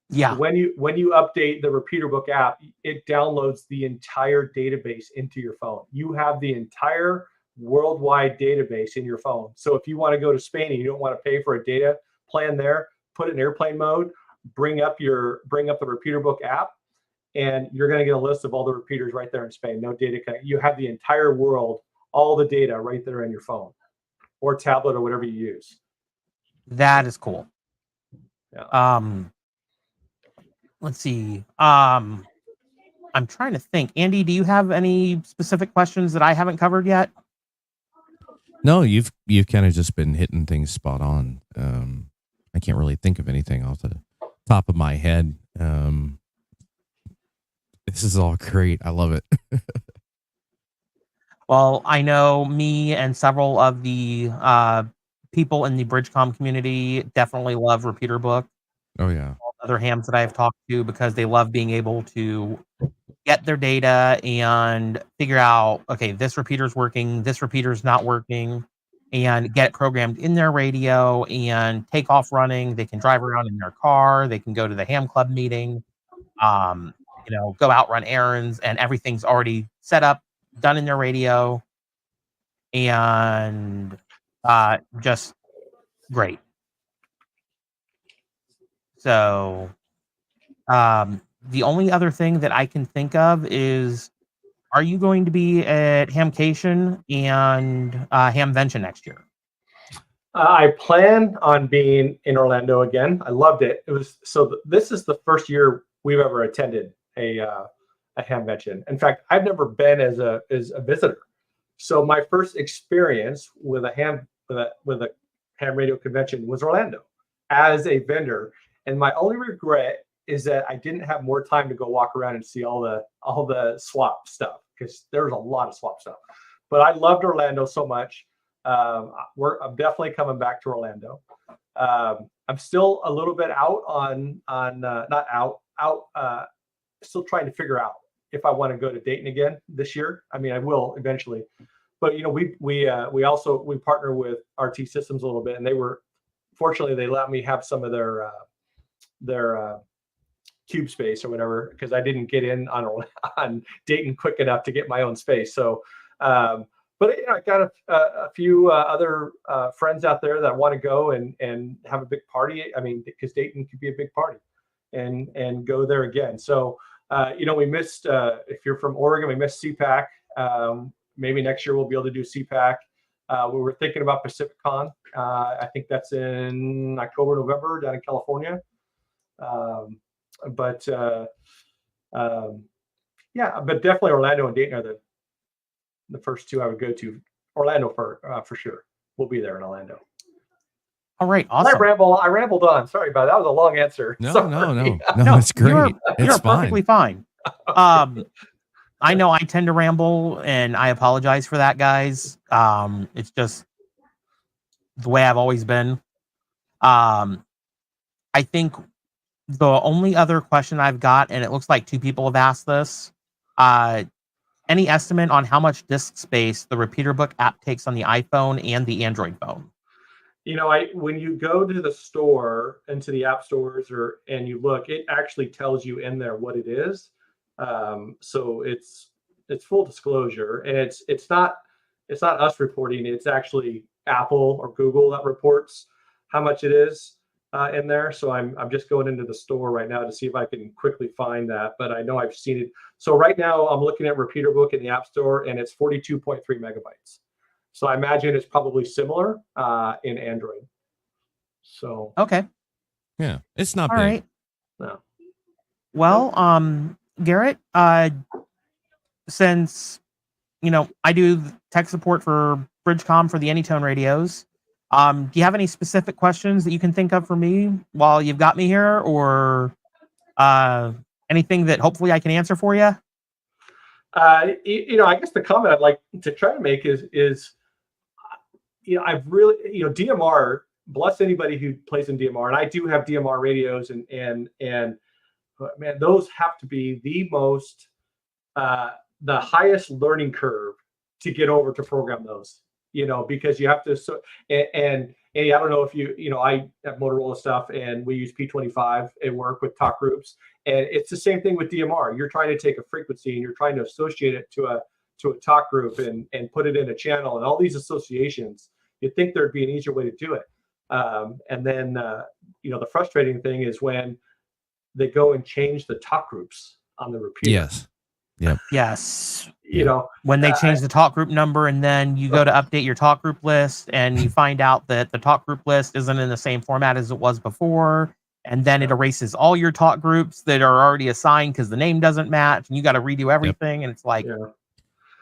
Yeah. When you update the Repeaterbook app, it downloads the entire database into your phone. You have the entire worldwide database in your phone. So if you want to go to Spain and you don't want to pay for a data plan there, put it in airplane mode, bring up the Repeaterbook app, and you're going to get a list of all the repeaters right there in Spain. No data connect. You have the entire world, all the data right there in your phone or tablet or whatever you use. That is cool. Yeah. Let's see. I'm trying to think. Andy, do you have any specific questions that I haven't covered yet? No, you've kind of just been hitting things spot on. I can't really think of anything off the top of my head. This is all great. I love it. Well, I know me and several of the people in the Bridgecom community definitely love Repeaterbook. Oh, yeah. Other hams that I have talked to, because they love being able to get their data and figure out, okay, this repeater's working, this repeater's not working, and get it programmed in their radio and take off running. They can drive around in their car. They can go to the ham club meeting, go out, run errands, and everything's already set up, done in their radio, and just great. So the only other thing that I can think of is, are you going to be at Hamcation and Hamvention next year? I plan on being in Orlando again. I loved it. This is the first year we've ever attended a Hamvention. In fact, I've never been as a visitor. So my first experience with a ham radio convention was Orlando as a vendor. And my only regret is that I didn't have more time to go walk around and see all the swap stuff, because there's a lot of swap stuff. But I loved Orlando so much. I'm definitely coming back to Orlando. I'm still a little bit out on not out, still trying to figure out if I want to go to Dayton again this year. I mean, I will eventually, but we also partner with RT Systems a little bit, and fortunately they let me have some of their cube space or whatever, because I didn't get in on Dayton quick enough to get my own space. So, but I got a few other friends out there that want to go and have a big party. I mean, because Dayton could be a big party, and go there again. So, we missed. If you're from Oregon, we missed CPAC. Maybe next year we'll be able to do CPAC. We were thinking about PacificCon. I think that's in October, November down in California. But definitely Orlando and Dayton are the first two I would go to. Orlando for sure. We'll be there in Orlando. All right, awesome. I rambled on. Sorry about that. That was a long answer. No, it's great. You're perfectly fine. I know I tend to ramble, and I apologize for that, guys. It's just the way I've always been. I think the only other question I've got, and it looks like two people have asked this, any estimate on how much disk space the Repeaterbook app takes on the iPhone and the Android phone? When you go to the store, into the app stores, and you look, it actually tells you in there what it is. So it's full disclosure, and it's not us reporting. It's actually Apple or Google that reports how much it is in there. So I'm just going into the store right now to see if I can quickly find that, but I know I've seen it. So right now I'm looking at Repeaterbook in the App Store, and it's 42.3 megabytes. So I imagine it's probably similar in Android. So okay, yeah, it's not all big. right. No. Well, Garrett, since I do tech support for Bridgecom for the AnyTone radios, do you have any specific questions that you can think of for me while you've got me here, or anything that hopefully I can answer for you? I guess the comment I'd like to try to make is I've really, DMR, bless anybody who plays in DMR, and I do have DMR radios, and man, those have to be the most, the highest learning curve to get over to program those, because you have to, and I don't know if I have Motorola stuff, and we use P25 at work with talk groups, and it's the same thing with DMR. You're trying to take a frequency and you're trying to associate it to a talk group and put it in a channel, and all these associations. You'd think there'd be an easier way to do it. And then, the frustrating thing is when they go and change the talk groups on the repeater. Yes. Yep. Yes. When they change the talk group number, and then you go to update your talk group list, and you find out that the talk group list isn't in the same format as it was before. And then it erases all your talk groups that are already assigned because the name doesn't match, and you got to redo everything. Yep. And it's like,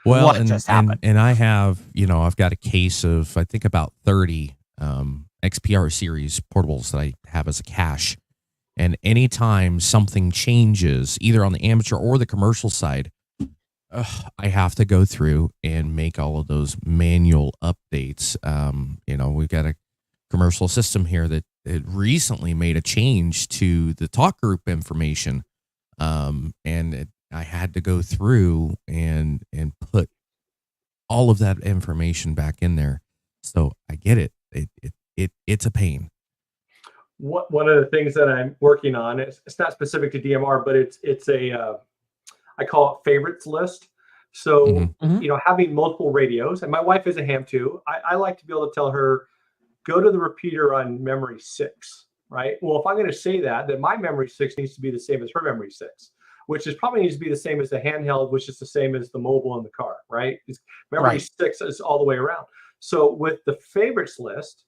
well, what just happened? And I have, I've got a case of, I think, about 30 XPR series portables that I have as a cache. And anytime something changes, either on the amateur or the commercial side, I have to go through and make all of those manual updates. We've got a commercial system here that it recently made a change to the talk group information. I had to go through and put all of that information back in there. So I get it. It's a pain. One of the things that I'm working on, it's not specific to DMR, but it's a I call it favorites list. So, having multiple radios, and my wife is a ham too. I like to be able to tell her, go to the repeater on memory 6, right? Well, if I'm going to say that, then my memory 6 needs to be the same as her memory 6, which is probably needs to be the same as the handheld, which is the same as the mobile in the car, right? Memory 6 is all the way around. So with the favorites list,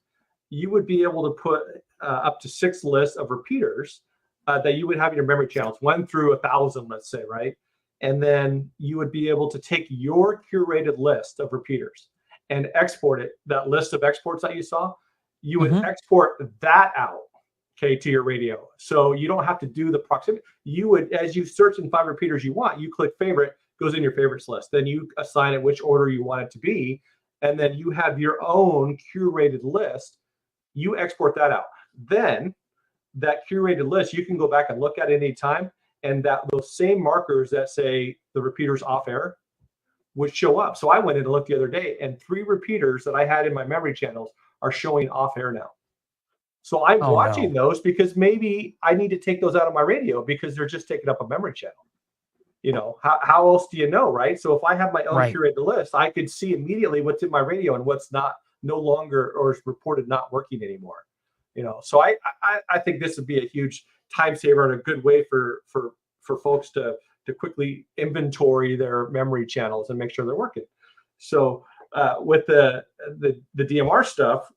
you would be able to put up to 6 lists of repeaters that you would have in your memory channels, 1 through 1,000, let's say, right? And then you would be able to take your curated list of repeaters and export it, that list of exports that you saw, you would export that out, okay, to your radio. So you don't have to do the proximity. You would, as you search in 5 repeaters you want, you click favorite, goes in your favorites list. Then you assign it which order you want it to be. And then you have your own curated list. You export that out. then that curated list, you can go back and look at it anytime, and that those same markers that say the repeater's off air would show up. So I went in and looked the other day, and 3 repeaters that I had in my memory channels are showing off air now. So I'm watching those because maybe I need to take those out of my radio because they're just taking up a memory channel. You know, how else do you know, right? So if I have my own curated list, I could see immediately what's in my radio and what's no longer or is reported not working anymore. You know, so I think this would be a huge time saver and a good way for folks to quickly inventory their memory channels and make sure they're working. So with the DMR stuff,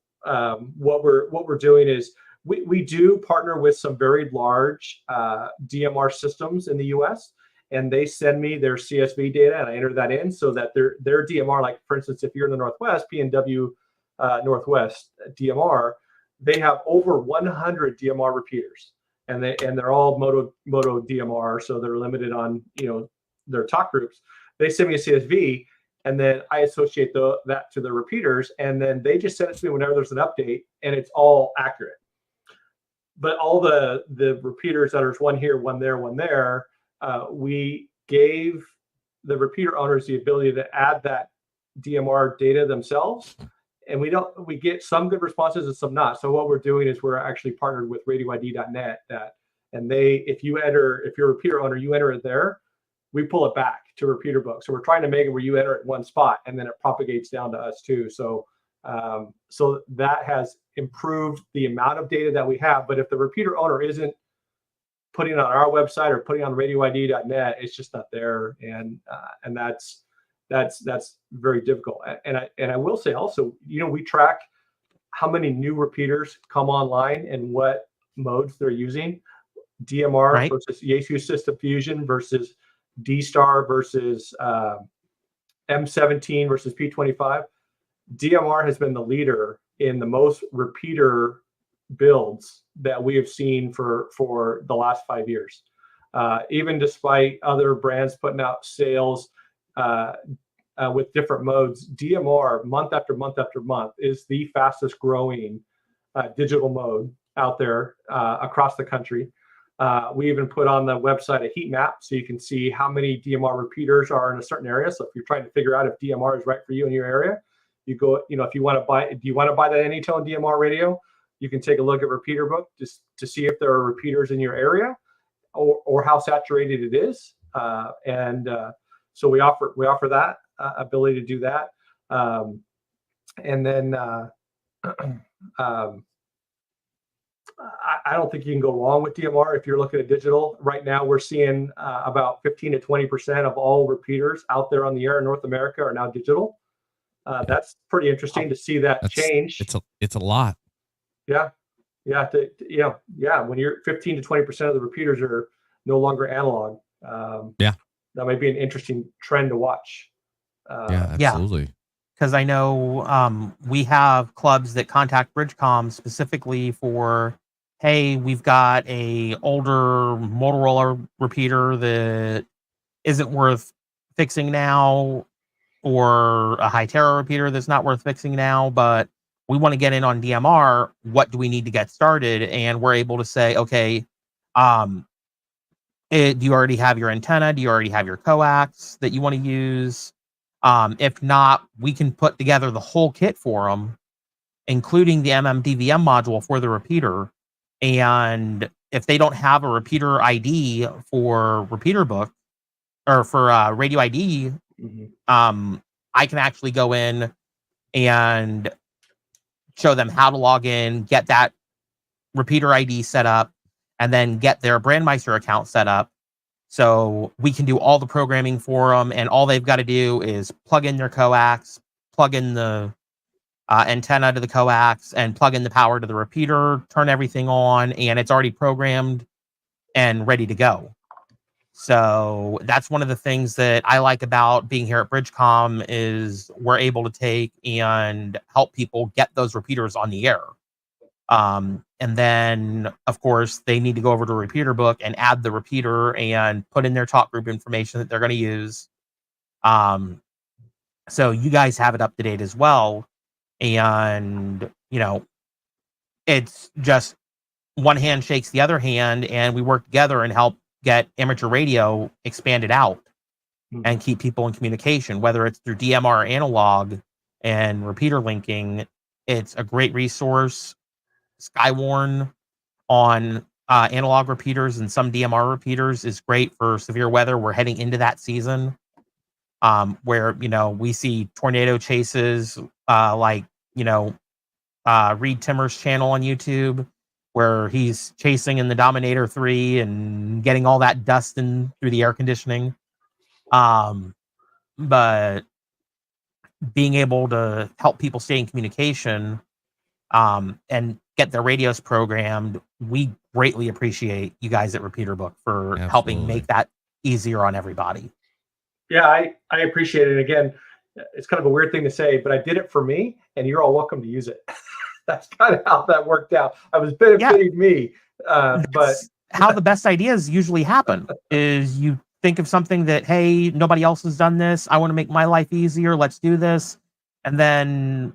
what we're doing is we do partner with some very large DMR systems in the US, and they send me their CSV data and I enter that in so that their DMR, like for instance, if you're in the Northwest, PNW Northwest DMR, they have over 100 DMR repeaters, and they're all moto DMR, so they're limited on their talk groups. They send me a CSV, and then I associate that to the repeaters, and then they just send it to me whenever there's an update, and it's all accurate. But all the repeaters that are one here, one there, we gave the repeater owners the ability to add that DMR data themselves. And we get some good responses and some not. So what we're doing is we're actually partnered with RadioID.net and if you're a repeater owner, you enter it there, we pull it back to Repeaterbook. So we're trying to make it where you enter it in one spot and then it propagates down to us too. So that has improved the amount of data that we have. But if the repeater owner isn't putting it on our website or putting it on RadioID.net, it's just not there. And that's very difficult. And I will say also, we track how many new repeaters come online and what modes they're using. DMR versus Yaesu System Fusion versus D-Star versus M17 versus P25. DMR has been the leader in the most repeater builds that we have seen for the last 5 years. Even despite other brands putting out sales with different modes, DMR month after month after month is the fastest growing digital mode out there across the country. We even put on the website a heat map so you can see how many DMR repeaters are in a certain area. So if you're trying to figure out if DMR is right for you in your area, you go, if you want to buy, do you want to buy that AnyTone DMR radio? You can take a look at Repeaterbook just to see if there are repeaters in your area or how saturated it is. So we offer that ability to do that. And then I don't think you can go wrong with DMR if you're looking at digital. Right now, we're seeing about 15 to 20% of all repeaters out there on the air in North America are now digital. That's pretty interesting to see that change. It's a lot. Yeah. When you're 15 to 20% of the repeaters are no longer analog. That might be an interesting trend to watch. Absolutely. Because I know we have clubs that contact Bridgecom specifically for, hey, we've got a older Motorola repeater that isn't worth fixing now, or a Hytera repeater that's not worth fixing now, but we want to get in on DMR. What do we need to get started? And we're able to say, okay, do you already have your antenna? Do you already have your coax that you want to use? If not, we can put together the whole kit for them, including the MMDVM module for the repeater. And if they don't have a repeater ID for Repeaterbook or for Radio ID, I can actually go in and show them how to log in, get that repeater ID set up, and then get their Brandmeister account set up. So we can do all the programming for them, and all they've got to do is plug in their coax, plug in the antenna to the coax, and plug in the power to the repeater, turn everything on, and it's already programmed and ready to go. So that's one of the things that I like about being here at Bridgecom is we're able to take and help people get those repeaters on the air. And then, of course, they need to go over to Repeaterbook and add the repeater and put in their talk group information that they're going to use. So you guys have it up to date as well. And, it's just one hand shakes the other hand, and we work together and help get amateur radio expanded out and keep people in communication, whether it's through DMR analog and repeater linking. It's a great resource. Skywarn on analog repeaters and some DMR repeaters is great for severe weather. We're heading into that season where, we see tornado chases like, Reed Timmer's channel on YouTube, where he's chasing in the Dominator 3 and getting all that dust in through the air conditioning. But being able to help people stay in communication and get their radios programmed, we greatly appreciate you guys at Repeaterbook for helping make that easier on everybody. Yeah, I appreciate it. Again, it's kind of a weird thing to say, but I did it for me, and you're all welcome to use it. That's kind of how that worked out. I was benefiting me, but how the best ideas usually happen is you think of something that, hey, nobody else has done this. I want to make my life easier. Let's do this. And then,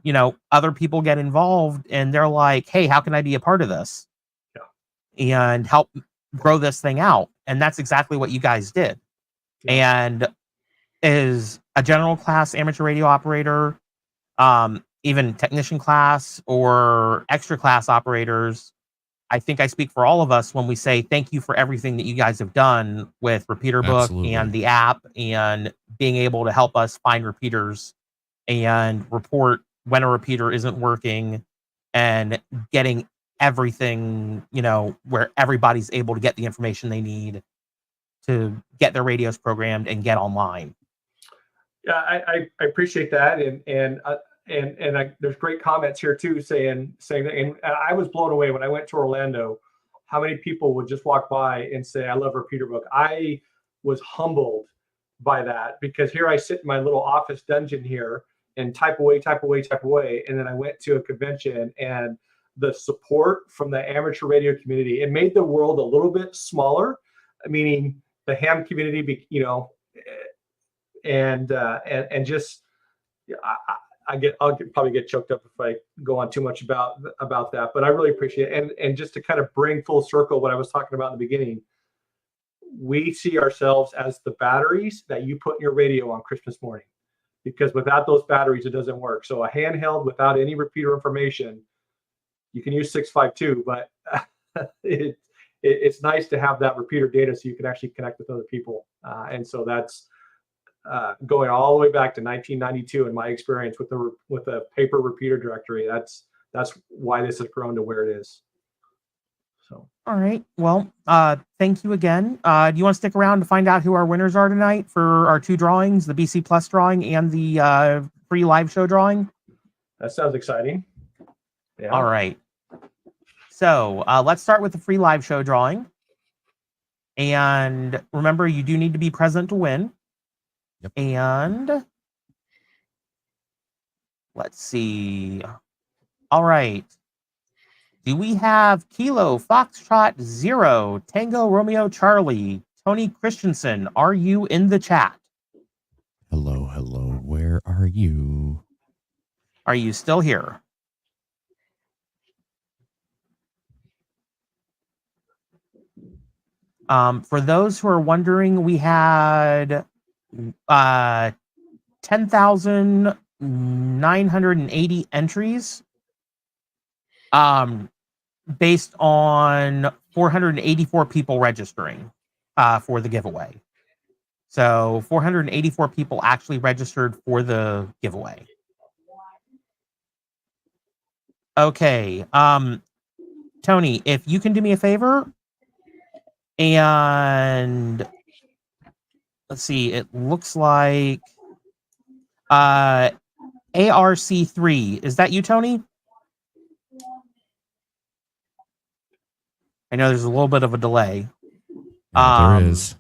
other people get involved and they're like, hey, how can I be a part of this? Yeah. And help grow this thing out. And that's exactly what you guys did. Yeah. And as a general class amateur radio operator, even technician class or extra class operators, I think I speak for all of us when we say thank you for everything that you guys have done with Repeaterbook and the app and being able to help us find repeaters and report when a repeater isn't working and getting everything, where everybody's able to get the information they need to get their radios programmed and get online. Yeah, I appreciate that. And there's great comments here too, saying that, and I was blown away when I went to Orlando, how many people would just walk by and say, I love Repeaterbook. I was humbled by that, because here I sit in my little office dungeon here and type away. And then I went to a convention, and the support from the amateur radio community, it made the world a little bit smaller, meaning the ham community, and just, I'll probably get choked up if I go on too much about that, but I really appreciate it. And just to kind of bring full circle what I was talking about in the beginning, we see ourselves as the batteries that you put in your radio on Christmas morning, because without those batteries, it doesn't work. So a handheld without any repeater information, you can use 652, but it's nice to have that repeater data so you can actually connect with other people. And so that's going all the way back to 1992 in my experience with the paper repeater directory. That's why this has grown to where it is. So, all right. Well, thank you again. Do you want to stick around to find out who our winners are tonight for our two drawings, the BC Plus drawing and the free live show drawing? That sounds exciting. Yeah. All right. So let's start with the free live show drawing. And remember, you do need to be present to win. Yep. And let's see. All right. Do we have Kilo Foxtrot 0 Tango Romeo Charlie Tony Christensen? Are you in the chat? Hello. Where are you? Are you still here? For those who are wondering, we had 10,980 entries based on 484 people registering for the giveaway. So 484 people actually registered for the giveaway. Okay. Tony, if you can do me a favor, and let's see, it looks like ARC3. Is that you, Tony? I know there's a little bit of a delay. Yeah, there is.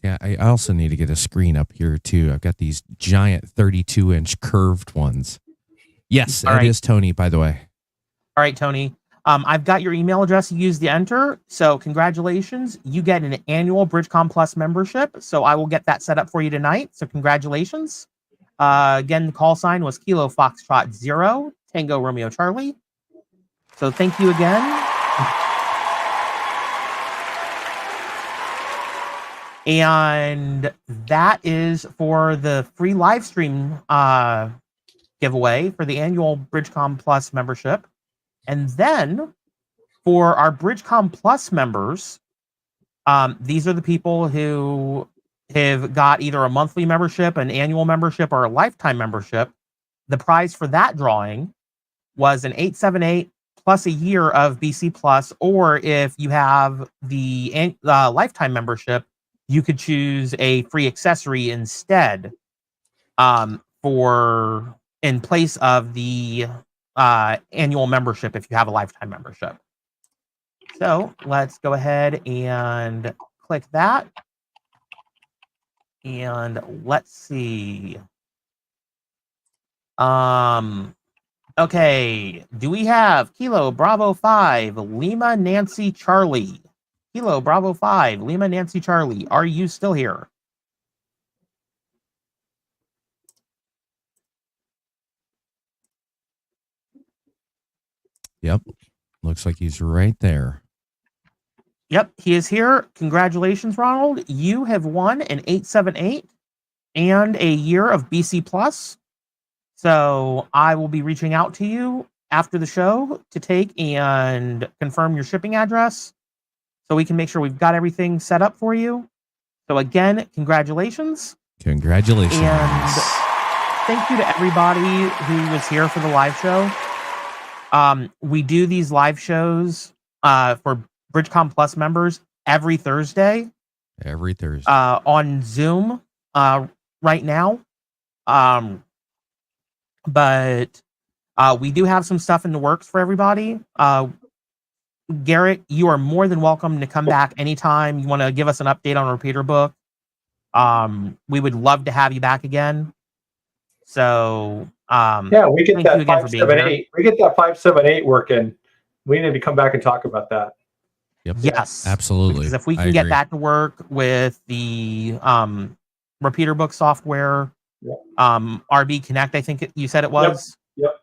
Yeah, I also need to get a screen up here too. I've got these giant 32-inch curved ones. Yes, it is Tony, by the way. All right, Tony. I've got your email address you used to enter. So congratulations. You get an annual BridgeCom Plus membership. So I will get that set up for you tonight. So congratulations. Again, the call sign was Kilo Foxtrot 0 Tango Romeo Charlie. So thank you again. And that is for the free live stream giveaway for the annual Bridgecom Plus membership. And then for our Bridgecom Plus members, these are the people who have got either a monthly membership, an annual membership, or a lifetime membership. The prize for that drawing was an 878 plus a year of BC Plus, or if you have the lifetime membership, you could choose a free accessory instead, for in place of the annual membership if you have a lifetime membership. So let's go ahead and click that. And let's see. Okay, do we have Kilo Bravo 5 Lima Nancy Charlie? Kilo Bravo 5 Lima Nancy Charlie, are you still here? Yep. Looks like he's right there. Yep, he is here. Congratulations, Ronald. You have won an 878 and a year of BC Plus. So I will be reaching out to you after the show to take and confirm your shipping address so we can make sure we've got everything set up for you. So again, congratulations. Congratulations. And thank you to everybody who was here for the live show. We do these live shows for Bridgecom Plus members every Thursday. Every Thursday. On Zoom right now. But we do have some stuff in the works for everybody. Garrett, you are more than welcome to come back anytime you want to give us an update on Repeaterbook. We would love to have you back again. So yeah, we get that 578. We get that 578 working. We need to come back and talk about that. Yep. Yes, absolutely. Because if we can get that to work with the Repeaterbook software, RB Connect, I think you said it was. Yep.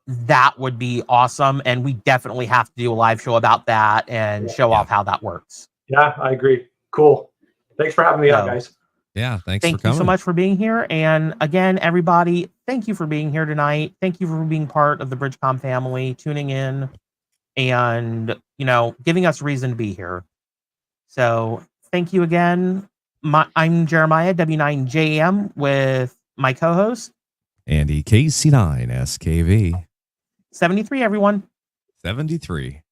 That would be awesome, and we definitely have to do a live show about that and show off how that works. Yeah, I agree. Cool. Thanks for having me on, guys. Yeah, thank you so much for being here. And again, everybody, thank you for being here tonight. Thank you for being part of the Bridgecom family, tuning in, and giving us reason to be here. So thank you again. I'm Jeremiah W9JM with my co-host Andy KC9SKV 73. Everyone, 73.